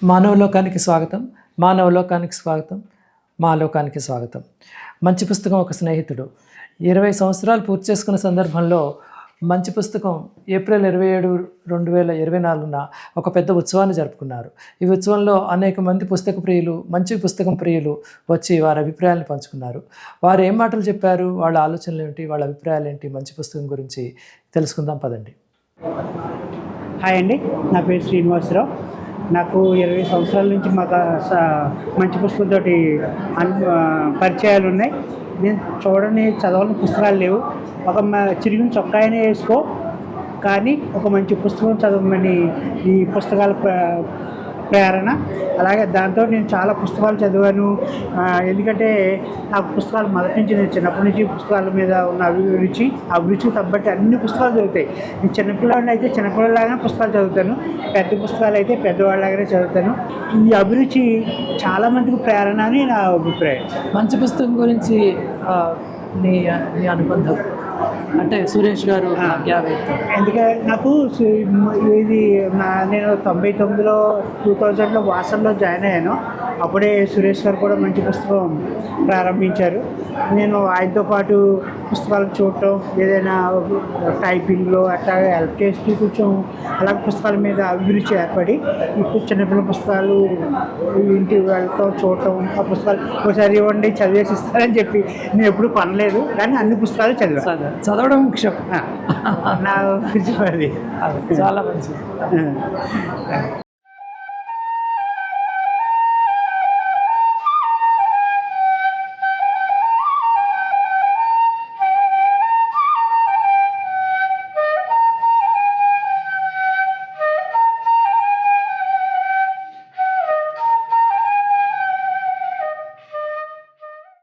మానవలోకానికి స్వాగతం. మానవలోకానికి స్వాగతం. మాలోకానికి స్వాగతం. మంచి పుస్తకం ఒక స్నేహితుడు. 20 సంవత్సరాలు పూర్తి చేసుకున్న సందర్భంలో మంచి పుస్తకం ఏప్రిల్ 27, 2024న ఒక పెద్ద ఉత్సవాన్ని జరుపుకున్నారు. ఈ ఉత్సవంలో అనేక మంది పుస్తక ప్రియులు, మంచి పుస్తకం ప్రియులు వచ్చి వారి అభిప్రాయాలను పంచుకున్నారు. వారు ఏం మాటలు చెప్పారు, వాళ్ళ ఆలోచనలు ఏంటి, వాళ్ళ అభిప్రాయాలు ఏంటి, మంచి పుస్తకం గురించి తెలుసుకుందాం పదండి. హాయ్ అండి, నా పేరు శ్రీనివాసరావు. నాకు 20 సంవత్సరాల నుంచి మాకు మంచి పుస్తకంతో పరిచయాలు ఉన్నాయి. నేను చూడని చదవని పుస్తకాలు లేవు. ఒక చిరిగిన చొక్కాయనే వేసుకో, కానీ ఒక మంచి పుస్తకం చదవమని ఈ పుస్తకాల ప్రేరణ. అలాగే దాంతో నేను చాలా పుస్తకాలు చదివాను. ఎందుకంటే నాకు పుస్తకాలు మొదటి నుంచి, నేను చిన్నప్పటి నుంచి పుస్తకాల మీద ఉన్న అభిరుచికి తగ్గట్టు అన్ని పుస్తకాలు చదువుతాయి. నేను చిన్నపిల్లవాడిని అయితే చిన్నపిల్లలాగానే పుస్తకాలు చదువుతాను, పెద్ద పుస్తకాలు అయితే పెద్దవాళ్ళలాగానే చదువుతాను. ఈ అభిరుచి చాలామందికి ప్రేరణ అని నా అభిప్రాయం. మంచి పుస్తకం గురించి నీ అనుబంధం అంటే సురేష్ గారు ఎందుకంటే నాకు ఇది నేను 99లో 2000లో వాసనలో జాయిన్ అయ్యాను. అప్పుడే సురేష్ గారు కూడా మంచి పుస్తకం ప్రారంభించారు. నేను ఆయనతో పాటు పుస్తకాలు చూడటం, ఏదైనా టైపింగ్లో అట్లా హెల్ప్ చేస్తూ కొంచెం అలాగే పుస్తకాల మీద అభిరుచి ఏర్పడి ఇప్పుడు చిన్నపిల్లల పుస్తకాలు ఇంటికి వెళ్ళటం, చూడటం, ఆ పుస్తకాలు ఒకసారి ఇవ్వండి చదివేసి ఇస్తారని చెప్పి నేను ఎప్పుడు పనలేదు, కానీ అన్ని పుస్తకాలు చదవడం ముఖ్యం. నా అది చాలా మంచిది.